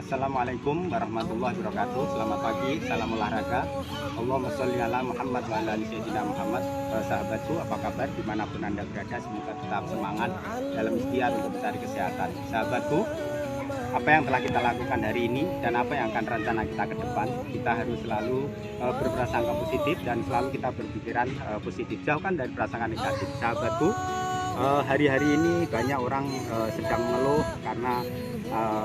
Assalamualaikum warahmatullahi wabarakatuh. Selamat pagi, salam olahraga. Allahumma sholli ala Muhammad wa ala ali sayyidina Muhammad. Sahabatku, apa kabar dimanapun Anda berada? Semoga tetap semangat dalam ikhtiar untuk mencari kesehatan. Sahabatku, apa yang telah kita lakukan hari ini dan apa yang akan rencana kita ke depan, kita harus selalu berprasangka positif dan selalu kita berpikiran positif. Jauhkan dari prasangka negatif. Sahabatku, hari-hari ini banyak orang sedang mengeluh karena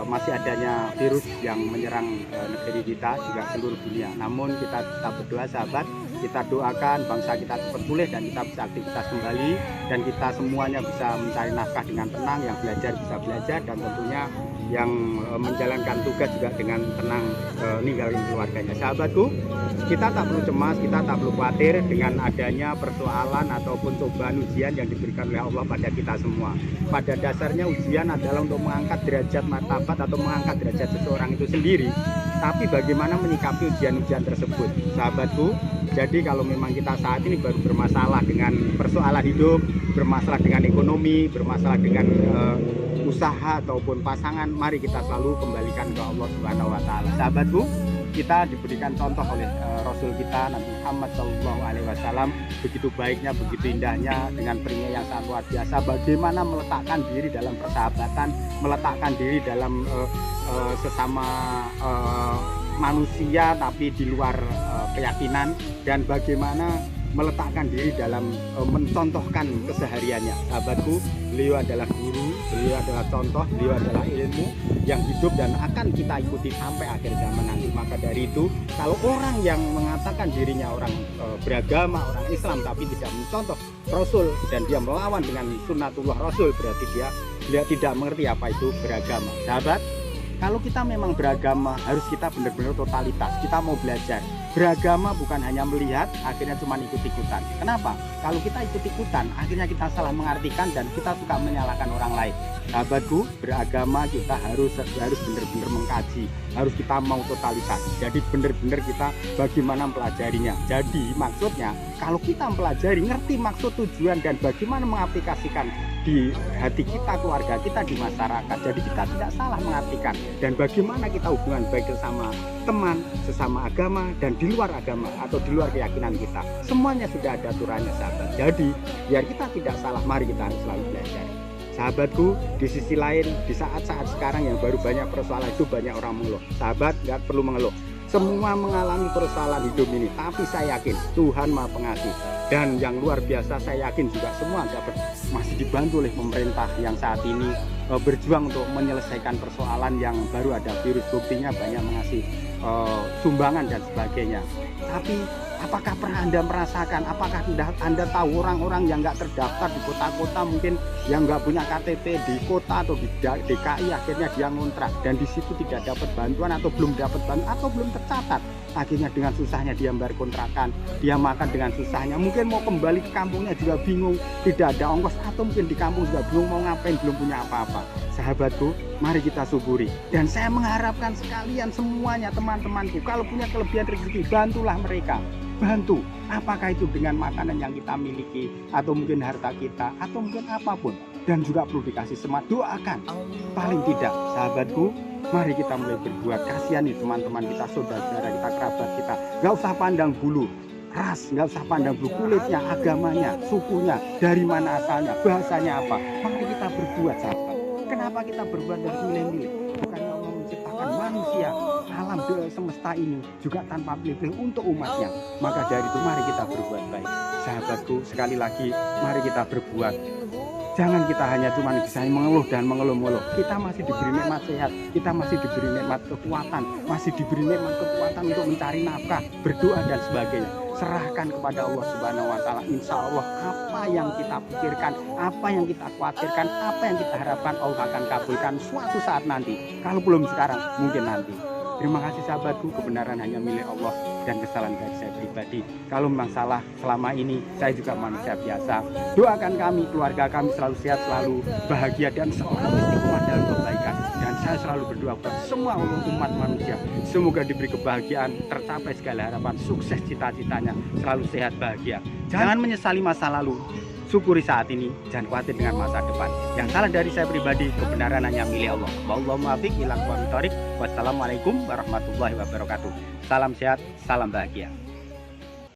masih adanya virus yang menyerang negeri kita, juga seluruh dunia. Namun kita tetap berdoa, sahabat. Kita doakan bangsa kita cepat pulih dan kita bisa aktivitas kembali, dan kita semuanya bisa mencari nafkah dengan tenang. Yang belajar bisa belajar, dan tentunya yang menjalankan tugas juga dengan tenang ninggalin keluarganya. Sahabatku, kita tak perlu cemas, kita tak perlu khawatir dengan adanya persoalan ataupun cobaan ujian yang diberikan oleh Allah pada kita semua. Pada dasarnya ujian adalah untuk mengangkat derajat martabat atau mengangkat derajat seseorang itu sendiri. Tapi bagaimana menyikapi ujian-ujian tersebut, sahabatku? Jadi kalau memang kita saat ini baru bermasalah dengan persoalan hidup, bermasalah dengan ekonomi, bermasalah dengan usaha ataupun pasangan, mari kita selalu kembalikan ke Allah Subhanahu wa Ta'ala. Sahabatku, kita diberikan contoh oleh Rasul kita Nabi Muhammad SAW, begitu baiknya, begitu indahnya, dengan perinya yang sangat luar biasa, bagaimana meletakkan diri dalam persahabatan, meletakkan diri dalam sesama manusia tapi di luar keyakinan, dan bagaimana meletakkan diri dalam mencontohkan kesehariannya. Sahabatku, beliau adalah guru, beliau adalah contoh, beliau adalah ilmu yang hidup dan akan kita ikuti sampai akhir zaman nanti. Maka dari itu, kalau orang yang mengatakan dirinya orang beragama, orang Islam, tapi tidak mencontoh Rasul dan dia melawan dengan sunnatullah Rasul, berarti dia tidak mengerti apa itu beragama. Sahabat, kalau kita memang beragama, harus kita benar-benar totalitas. Kita mau belajar. Beragama bukan hanya melihat, akhirnya cuma ikut-ikutan. Kenapa? Kalau kita ikut-ikutan, akhirnya kita salah mengartikan dan kita suka menyalahkan orang lain. Sahabatku, beragama kita harus benar-benar mengkaji. Harus kita mau totalitas. Jadi benar-benar kita bagaimana mempelajarinya. Jadi maksudnya, kalau kita mempelajari, ngerti maksud, tujuan, dan bagaimana mengaplikasikan di hati kita, keluarga kita, di masyarakat. Jadi kita tidak salah mengartikan. Dan bagaimana kita hubungan baik sesama teman, sesama agama, dan di luar agama atau di luar keyakinan kita. Semuanya sudah ada aturannya, sahabat. Jadi biar kita tidak salah, mari kita harus selalu belajar. Sahabatku, di sisi lain, di saat-saat sekarang yang baru banyak persoalan itu, banyak orang mengeluh. Sahabat, nggak perlu mengeluh. Semua mengalami persoalan hidup ini, tapi saya yakin Tuhan Maha Pengasih. Dan yang luar biasa, saya yakin juga semua masih dibantu oleh pemerintah yang saat ini berjuang untuk menyelesaikan persoalan yang baru ada virus. Buktinya banyak mengasih sumbangan dan sebagainya. Tapi apakah pernah Anda merasakan, apakah Anda tahu orang-orang yang nggak terdaftar di kota-kota, mungkin yang nggak punya KTP di kota atau di DKI, akhirnya dia ngontrak dan di situ tidak dapat bantuan atau belum dapat bantuan atau belum tercatat. Akhirnya dengan susahnya dia bayar kontrakan, dia makan dengan susahnya, mungkin mau kembali ke kampungnya juga bingung, tidak ada ongkos, atau mungkin di kampung juga bingung mau ngapain, belum punya apa-apa. Sahabatku, mari kita syukuri. Dan saya mengharapkan sekalian semuanya, teman-temanku, kalau punya kelebihan rezeki, bantulah mereka. Bantu, apakah itu dengan makanan yang kita miliki, atau mungkin harta kita, atau mungkin apapun. Dan juga perlu dikasih semangat, doakan. Paling tidak, sahabatku, mari kita mulai berbuat. Kasihani teman-teman kita, saudara kita, kerabat kita. Gak usah pandang bulu ras, gak usah pandang bulu kulitnya, agamanya, sukunya, dari mana asalnya, bahasanya apa. Mari kita berbuat, sahabat. Kenapa kita berbuat dari milih-milih? Bukannya Allah menciptakan manusia, alam semesta ini juga tanpa pilih-pilih untuk umatnya. Maka dari itu mari kita berbuat baik. Sahabatku, sekali lagi, mari kita berbuat. Jangan kita hanya cuma bisa mengeluh dan mengeluh-mengeluh. Kita masih diberi nikmat sehat, kita masih diberi nikmat kekuatan, masih diberi nikmat kekuatan untuk mencari nafkah, berdoa dan sebagainya. Serahkan kepada Allah Subhanahu wa Ta'ala. Insya Allah apa yang kita pikirkan, apa yang kita khawatirkan, apa yang kita harapkan, Allah akan kabulkan suatu saat nanti. Kalau belum sekarang, mungkin nanti. Terima kasih sahabatku, kebenaran hanya milik Allah dan kesalahan dari saya pribadi. Kalau memang salah selama ini, saya juga manusia biasa. Doakan kami, keluarga kami selalu sehat, selalu bahagia, dan selalu istiqomah dalam kebaikan. Dan saya selalu berdoa kepada semua umat manusia, semoga diberi kebahagiaan, tercapai segala harapan, sukses cita-citanya, selalu sehat, bahagia. Jangan menyesali masa lalu. syukuri saat ini, jangan khawatir dengan masa depan. Yang salah dari saya pribadi, kebenaran hanya milik Allah. Wallahu muwaffiq ila aqwamit thoriq. Wassalamualaikum warahmatullahi wabarakatuh. Salam sehat, salam bahagia.